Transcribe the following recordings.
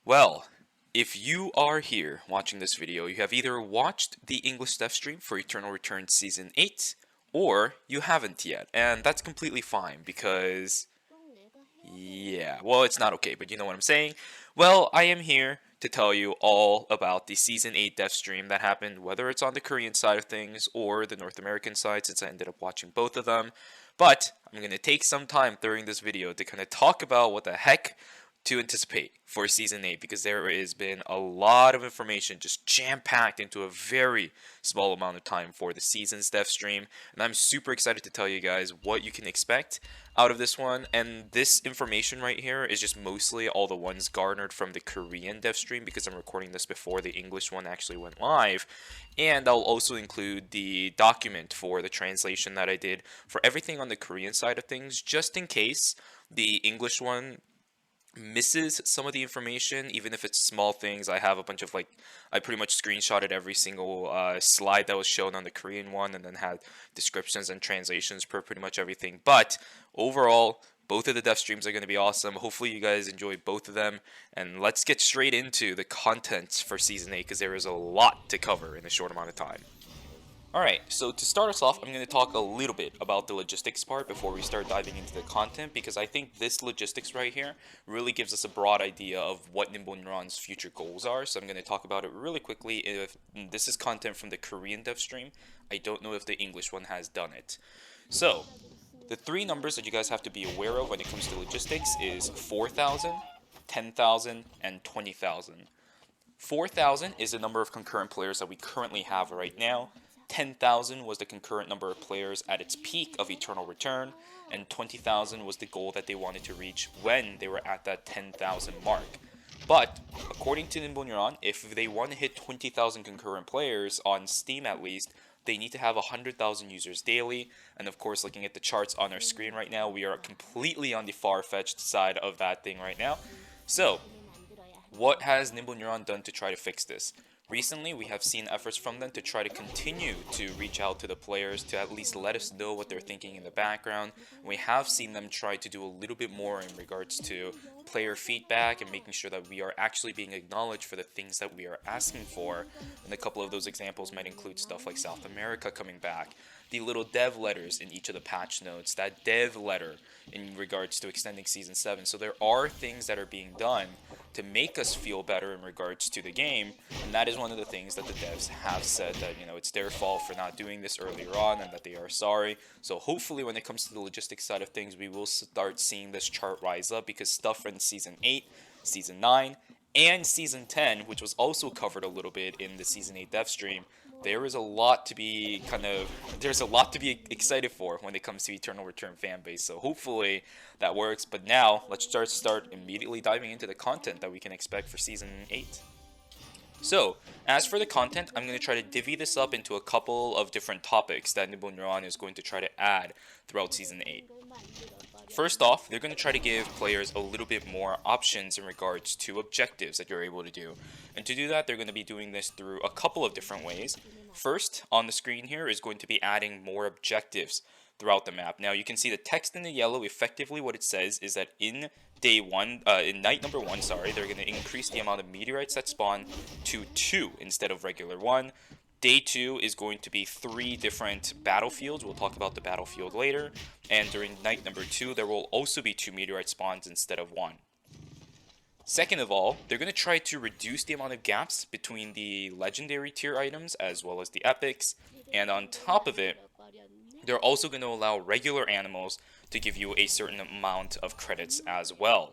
Well, if you are here watching this video, you have either watched the English dev stream for Eternal Return Season 8, or you haven't yet, and that's completely fine because, yeah, well, it's not okay, but you know what I'm saying. Well, I am here to tell you all about the Season 8 dev stream that happened, whether it's on the Korean side of things or the North American side, since I ended up watching both of them. But I'm going to take some time during this video to kind of talk about what the heck to anticipate for season 8, because there has been a lot of information just jam-packed into a very small amount of time for the season's dev stream, and I'm super excited to tell you guys what you can expect out of this one. And this information right here is just mostly all the ones garnered from the Korean dev stream, because I'm recording this before the English one actually went live, and I'll also include the document for the translation that I did for everything on the Korean side of things, just in case the English one misses some of the information, even if it's small things. I have a bunch of I pretty much screenshotted every single slide that was shown on the Korean one, and then had descriptions and translations for pretty much everything. But overall, both of the dev streams are going to be awesome. Hopefully you guys enjoy both of them, and let's get straight into the content for season 8, because there is a lot to cover in a short amount of time. Alright, so to start us off, I'm going to talk a little bit about the logistics part before we start diving into the content, because I think this logistics right here really gives us a broad idea of what Nimble Neuron's future goals are. So I'm going to talk about it really quickly. If this is content from the Korean dev stream, I don't know if the English one has done it. So the three numbers that you guys have to be aware of when it comes to logistics is 4,000, 10,000, and 20,000. 4,000 is the number of concurrent players that we currently have right now. 10,000 was the concurrent number of players at its peak of Eternal Return, and 20,000 was the goal that they wanted to reach when they were at that 10,000 mark. But according to Nimble Neuron, if they want to hit 20,000 concurrent players on Steam at least, they need to have 100,000 users daily. And of course, looking at the charts on our screen right now, we are completely on the far-fetched side of that thing right now. So what has Nimble Neuron done to try to fix this? Recently, we have seen efforts from them to try to continue to reach out to the players to at least let us know what they're thinking in the background. We have seen them try to do a little bit more in regards to player feedback and making sure that we are actually being acknowledged for the things that we are asking for. And a couple of those examples might include stuff like South America coming back, the little dev letters in each of the patch notes, that dev letter in regards to extending Season 7. So there are things that are being done to make us feel better in regards to the game, and that is one of the things that the devs have said, that it's their fault for not doing this earlier on and that they are sorry. So hopefully when it comes to the logistics side of things, we will start seeing this chart rise up, because stuff from Season 8, Season 9, and Season 10, which was also covered a little bit in the Season 8 dev stream, there's a lot to be excited for when it comes to Eternal Return fanbase. So hopefully that works. But now let's start immediately diving into the content that we can expect for Season 8. So, as for the content, I'm going to try to divvy this up into a couple of different topics that Nimble Neuron is going to try to add throughout Season 8. First off, they're going to try to give players a little bit more options in regards to objectives that you're able to do. And to do that, they're going to be doing this through a couple of different ways. First, on the screen here is going to be adding more objectives throughout the map. Now, you can see the text in the yellow. Effectively, what it says is that in night number 1, they're going to increase the amount of meteorites that spawn to 2 instead of regular 1. Day 2 is going to be 3 different battlefields. We'll talk about the battlefield later. And during night number 2, there will also be 2 meteorite spawns instead of 1. Second of all, they're going to try to reduce the amount of gaps between the legendary tier items as well as the epics. And on top of it, they're also going to allow regular animals to give you a certain amount of credits as well.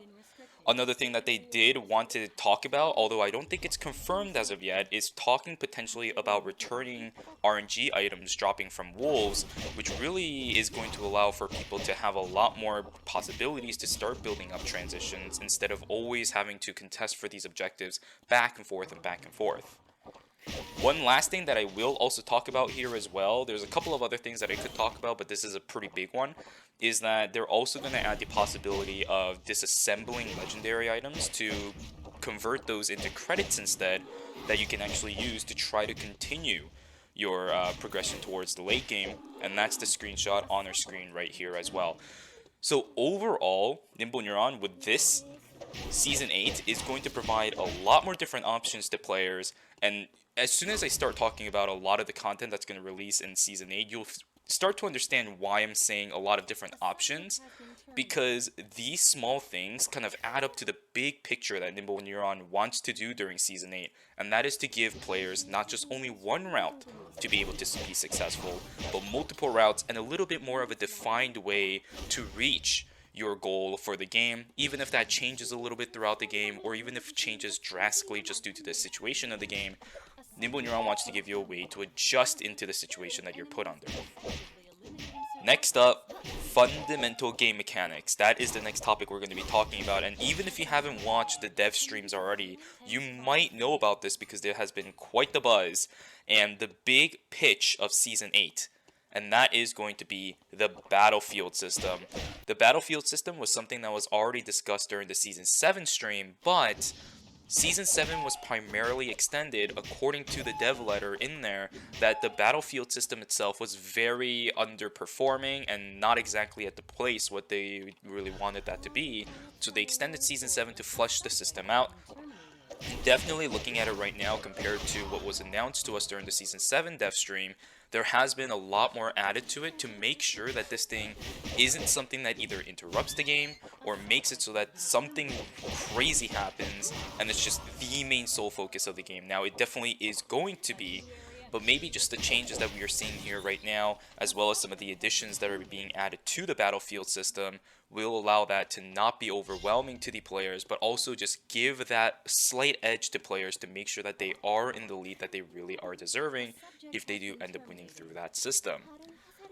Another thing that they did want to talk about, although I don't think it's confirmed as of yet, is talking potentially about returning Rng items dropping from wolves, which really is going to allow for people to have a lot more possibilities to start building up transitions instead of always having to contest for these objectives back and forth and back and forth. One last thing that I will also talk about here as well, there's a couple of other things that I could talk about, but this is a pretty big one, is that they're also going to add the possibility of disassembling legendary items to convert those into credits instead, that you can actually use to try to continue your progression towards the late game, and that's the screenshot on our screen right here as well. So overall, Nimble Neuron, with this Season 8 is going to provide a lot more different options to players, and as soon as I start talking about a lot of the content that's going to release in Season 8, you'll start to understand why I'm saying a lot of different options, because these small things kind of add up to the big picture that Nimble Neuron wants to do during Season 8, and that is to give players not just only one route to be able to be successful, but multiple routes and a little bit more of a defined way to reach your goal for the game, even if that changes a little bit throughout the game, or even if it changes drastically just due to the situation of the game. Nimble Neuron wants to give you a way to adjust into the situation that you're put under. Next up, fundamental game mechanics. That is the next topic we're going to be talking about, and even if you haven't watched the dev streams already, you might know about this because there has been quite the buzz and the big pitch of Season 8. And that is going to be the battlefield system. The battlefield system was something that was already discussed during the Season 7 stream, but Season 7 was primarily extended according to the dev letter in there that the battlefield system itself was very underperforming and not exactly at the place what they really wanted that to be. So they extended Season 7 to flesh the system out. Definitely looking at it right now compared to what was announced to us during the Season 7 dev stream, there has been a lot more added to it to make sure that this thing isn't something that either interrupts the game or makes it so that something crazy happens and it's just the main sole focus of the game. Now, it definitely is going to be, but maybe just the changes that we are seeing here right now, as well as some of the additions that are being added to the battlefield system, will allow that to not be overwhelming to the players, but also just give that slight edge to players to make sure that they are in the lead that they really are deserving if they do end up winning through that system.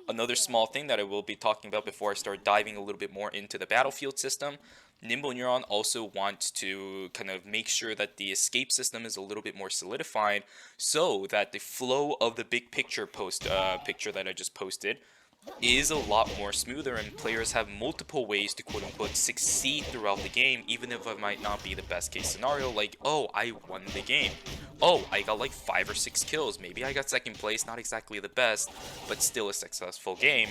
Another small thing that I will be talking about before I start diving a little bit more into the battlefield system, Nimble Neuron also wants to kind of make sure that the escape system is a little bit more solidified so that the flow of the big picture picture that I just posted is a lot more smoother and players have multiple ways to quote-unquote succeed throughout the game, even if it might not be the best case scenario, like, oh, I won the game. Oh, I got like 5 or 6 kills. Maybe I got second place, not exactly the best, but still a successful game.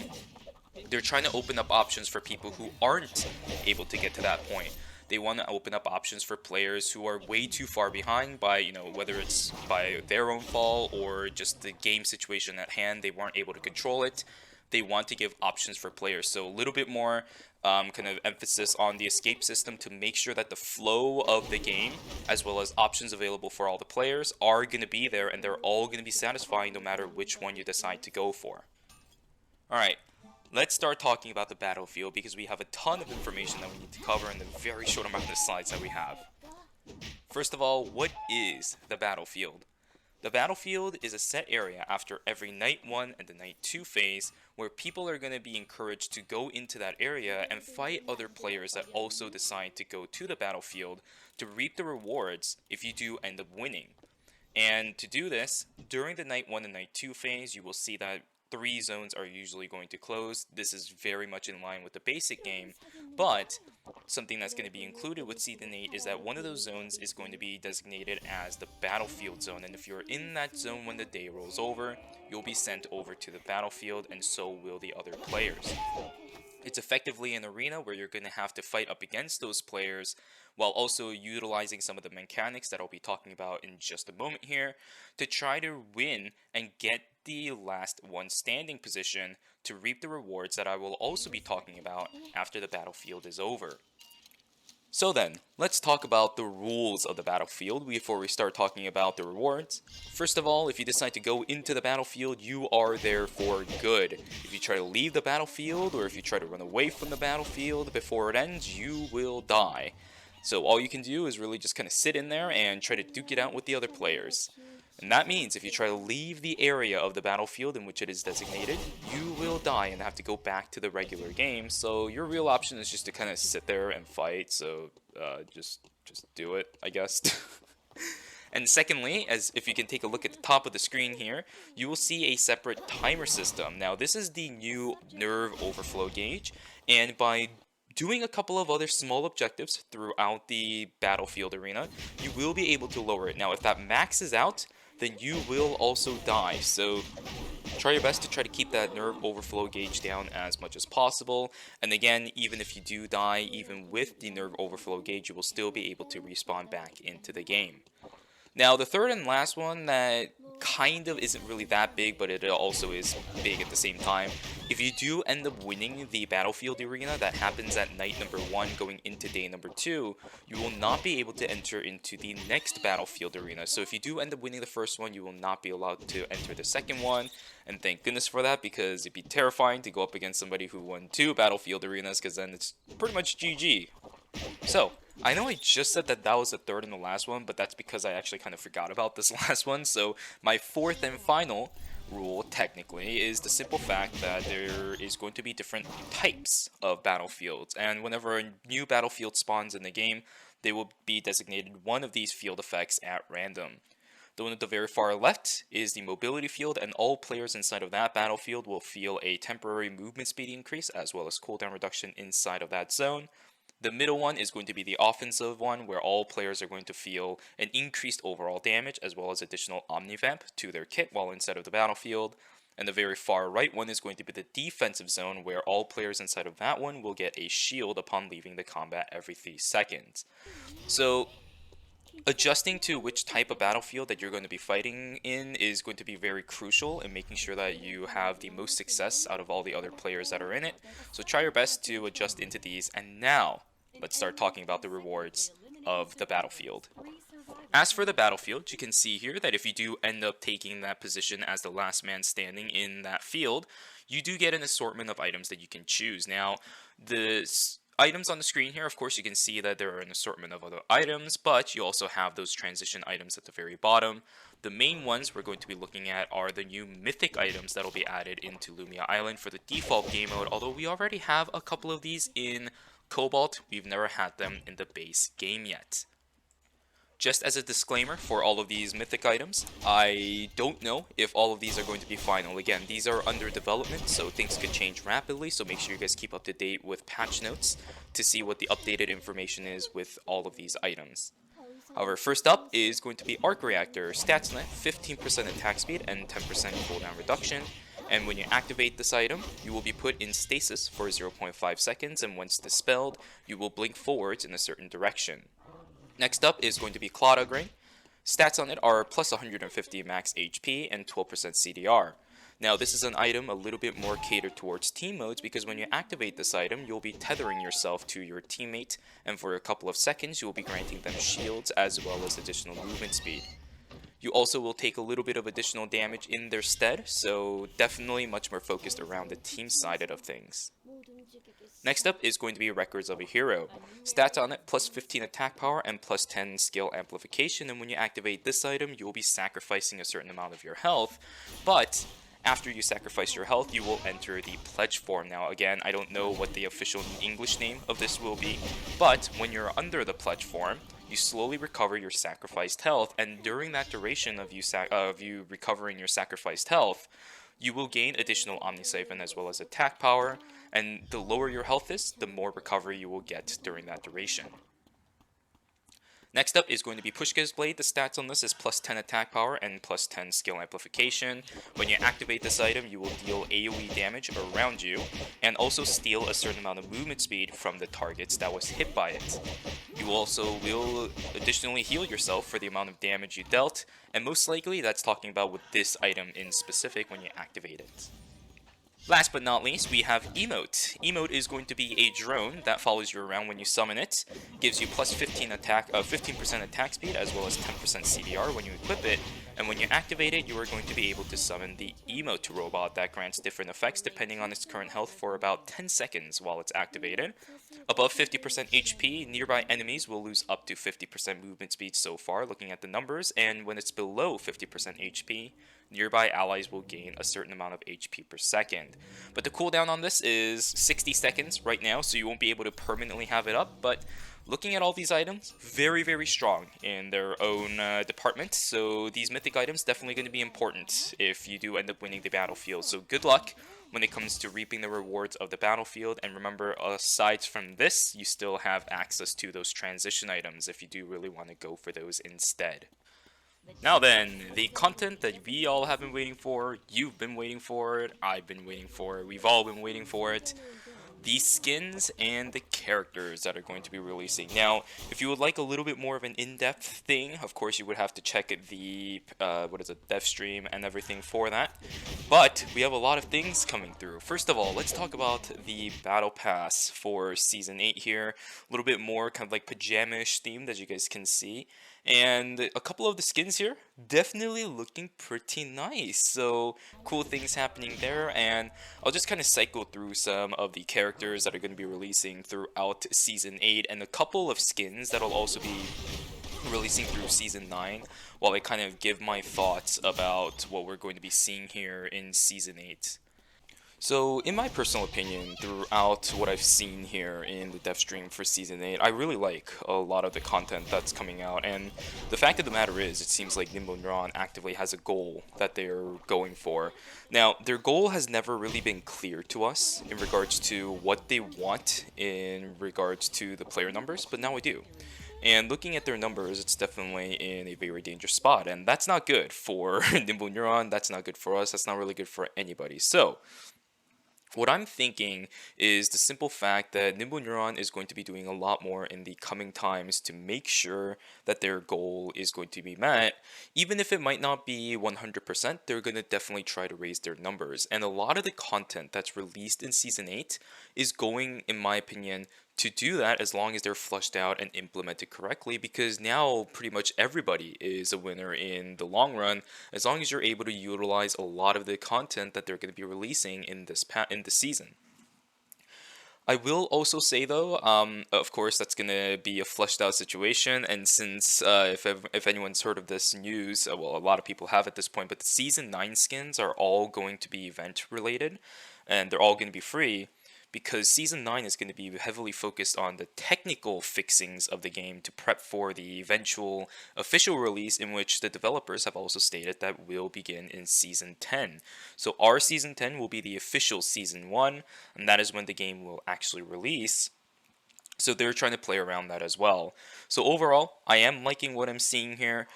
They're trying to open up options for people who aren't able to get to that point. They want to open up options for players who are way too far behind by, whether it's by their own fault or just the game situation at hand, they weren't able to control it. They want to give options for players. So a little bit more kind of emphasis on the escape system to make sure that the flow of the game, as well as options available for all the players, are going to be there and they're all going to be satisfying no matter which one you decide to go for. Alright, let's start talking about the battlefield because we have a ton of information that we need to cover in the very short amount of slides that we have. First of all, what is the battlefield? The battlefield is a set area after every Night 1 and the Night 2 phase where people are going to be encouraged to go into that area and fight other players that also decide to go to the battlefield to reap the rewards if you do end up winning. And to do this, during the Night 1 and Night 2 phase, you will see that 3 zones are usually going to close. This is very much in line with the basic game, but something that's going to be included with Season 8 is that one of those zones is going to be designated as the battlefield zone, and if you're in that zone when the day rolls over, you'll be sent over to the battlefield, and so will the other players. It's effectively an arena where you're going to have to fight up against those players while also utilizing some of the mechanics that I'll be talking about in just a moment here to try to win and get the last one standing position to reap the rewards that I will also be talking about after the battlefield is over. So then, let's talk about the rules of the battlefield before we start talking about the rewards. First of all, if you decide to go into the battlefield, you are there for good. If you try to leave the battlefield or if you try to run away from the battlefield before it ends, you will die. So all you can do is really just kind of sit in there and try to duke it out with the other players. And that means if you try to leave the area of the battlefield in which it is designated, you will die and have to go back to the regular game. So your real option is just to kind of sit there and fight. So just do it, I guess. And secondly, as if you can take a look at the top of the screen here, you will see a separate timer system. Now this is the new nerve overflow gauge, and by doing a couple of other small objectives throughout the battlefield arena, you will be able to lower it. Now if that maxes out, then you will also die. So Try your best to try to keep that nerve overflow gauge down as much as possible. And again, even if you do die, even with the nerve overflow gauge, you will still be able to respawn back into the game. Now, the third and last one that kind of isn't really that big, but it also is big at the same time. If you do end up winning the battlefield arena that happens at night number 1 going into day number 2, you will not be able to enter into the next battlefield arena. So if you do end up winning the first one, you will not be allowed to enter the second one. And thank goodness for that, because it'd be terrifying to go up against somebody who won 2 battlefield arenas, because then it's pretty much GG. So, I know I just said that that was the third and the last one, but that's because I actually kind of forgot about this last one. So my fourth and final rule, technically, is the simple fact that there is going to be different types of battlefields. And whenever a new battlefield spawns in the game, they will be designated one of these field effects at random. The one at the very far left is the mobility field, and all players inside of that battlefield will feel a temporary movement speed increase as well as cooldown reduction inside of that zone. The middle one is going to be the offensive one, where all players are going to feel an increased overall damage as well as additional omnivamp to their kit while inside of the battlefield. And the very far right one is going to be the defensive zone, where all players inside of that one will get a shield upon leaving the combat every 3 seconds. So adjusting to which type of battlefield that you're going to be fighting in is going to be very crucial in making sure that you have the most success out of all the other players that are in it. So try your best to adjust into these, and now let's start talking about the rewards of the battlefield. As for the battlefield, you can see here that if you do end up taking that position as the last man standing in that field, you do get an assortment of items that you can choose. Now, the items on the screen here, of course, you can see that there are an assortment of other items, but you also have those transition items at the very bottom. The main ones we're going to be looking at are the new Mythic Items that will be added into Lumia Island for the default game mode, although we already have a couple of these in Cobalt. We've never had them in the base game yet. Just as a disclaimer for all of these Mythic items, I don't know if all of these are going to be final. Again, these are under development, so things could change rapidly, so make sure you guys keep up to date with patch notes to see what the updated information is with all of these items. However, first up is going to be Arc Reactor. Stats on it, 15% attack speed and 10% cooldown reduction. And when you activate this item, you will be put in stasis for 0.5 seconds, and once dispelled, you will blink forwards in a certain direction. Next up is going to be Clodug Ring. Stats on it are plus 150 max HP and 12% CDR. Now, this is an item a little bit more catered towards team modes, because when you activate this item, you'll be tethering yourself to your teammate, and for a couple of seconds, you will be granting them shields as well as additional movement speed. You also will take a little bit of additional damage in their stead, so definitely much more focused around the team side of things. Next up is going to be Records of a Hero. Stats on it, plus 15 attack power and plus 10 skill amplification, and when you activate this item, you will be sacrificing a certain amount of your health, but after you sacrifice your health, you will enter the pledge form. Now again, I don't know what the official English name of this will be, but when you're under the pledge form, you slowly recover your sacrificed health, and during that duration of you recovering your sacrificed health, you will gain additional Omni-Siphon as well as attack power, and the lower your health is, the more recovery you will get during that duration. Next up is going to be Pushka's Blade. The stats on this is plus 10 attack power and plus 10 skill amplification. When you activate this item, you will deal AoE damage around you, and also steal a certain amount of movement speed from the targets that was hit by it. You also will additionally heal yourself for the amount of damage you dealt, and most likely that's talking about with this item in specific when you activate it. Last but not least, we have Emote. Emote is going to be a drone that follows you around when you summon it, gives you plus 15% attack speed as well as 10% CDR when you equip it, and when you activate it, you are going to be able to summon the Emote robot that grants different effects depending on its current health for about 10 seconds while it's activated. Above 50% HP, nearby enemies will lose up to 50% movement speed so far, looking at the numbers, and when it's below 50% HP, nearby allies will gain a certain amount of HP per second. But the cooldown on this is 60 seconds right now, so you won't be able to permanently have it up, but looking at all these items, very, very strong in their own department, so these Mythic items definitely going to be important if you do end up winning the battlefield. So good luck when it comes to reaping the rewards of the battlefield, and remember, aside from this, you still have access to those transition items if you do really want to go for those instead. Now then, the content that we all have been waiting for, you've been waiting for it, I've been waiting for it, we've all been waiting for it. The skins and the characters that are going to be releasing. Now, if you would like a little bit more of an in-depth thing, of course you would have to check the dev stream and everything for that. But we have a lot of things coming through. First of all, let's talk about the battle pass for season 8 here. A little bit more kind of like pajama-ish themed, as you guys can see. And a couple of the skins here definitely looking pretty nice. So cool things happening there, and I'll just kind of cycle through some of the characters that are going to be releasing throughout season 8 and a couple of skins that'll also be releasing through season 9 while I kind of give my thoughts about what we're going to be seeing here in season 8. So, in my personal opinion, throughout what I've seen here in the dev stream for Season 8, I really like a lot of the content that's coming out, and the fact of the matter is, it seems like Nimble Neuron actively has a goal that they're going for. Now, their goal has never really been clear to us in regards to what they want in regards to the player numbers, but now we do. And looking at their numbers, it's definitely in a very dangerous spot, and that's not good for Nimble Neuron, that's not good for us, that's not really good for anybody. So, what I'm thinking is the simple fact that Nimble Neuron is going to be doing a lot more in the coming times to make sure that their goal is going to be met. Even if it might not be 100%, they're going to definitely try to raise their numbers. And a lot of the content that's released in Season 8 is going, in my opinion, to do that as long as they're flushed out and implemented correctly, because now pretty much everybody is a winner in the long run as long as you're able to utilize a lot of the content that they're going to be releasing in this season. I will also say though, of course, that's gonna be a fleshed out situation, and since if anyone's heard of this news, well, a lot of people have at this point, but the season 9 skins are all going to be event related, and they're all going to be free, because Season 9 is going to be heavily focused on the technical fixings of the game to prep for the eventual official release, in which the developers have also stated that will begin in Season 10. So our Season 10 will be the official Season 1, and that is when the game will actually release. So they're trying to play around that as well. So overall, I am liking what I'm seeing here.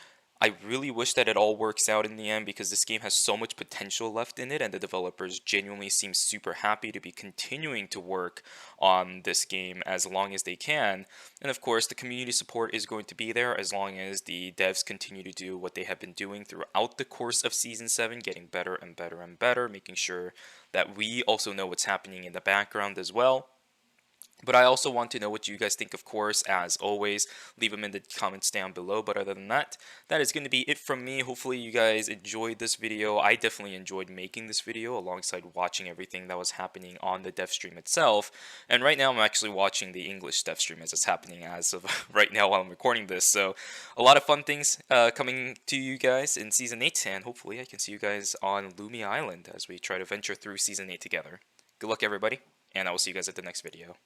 I really wish that it all works out in the end, because this game has so much potential left in it, and the developers genuinely seem super happy to be continuing to work on this game as long as they can. And of course, the community support is going to be there as long as the devs continue to do what they have been doing throughout the course of Season 7, getting better and better and better, making sure that we also know what's happening in the background as well. But I also want to know what you guys think, of course. As always, leave them in the comments down below. But other than that, that is going to be it from me. Hopefully you guys enjoyed this video. I definitely enjoyed making this video alongside watching everything that was happening on the dev stream itself. And right now I'm actually watching the English dev stream as it's happening as of right now while I'm recording this. So a lot of fun things coming to you guys in Season 8. And hopefully I can see you guys on Lumi Island as we try to venture through Season 8 together. Good luck, everybody. And I will see you guys at the next video.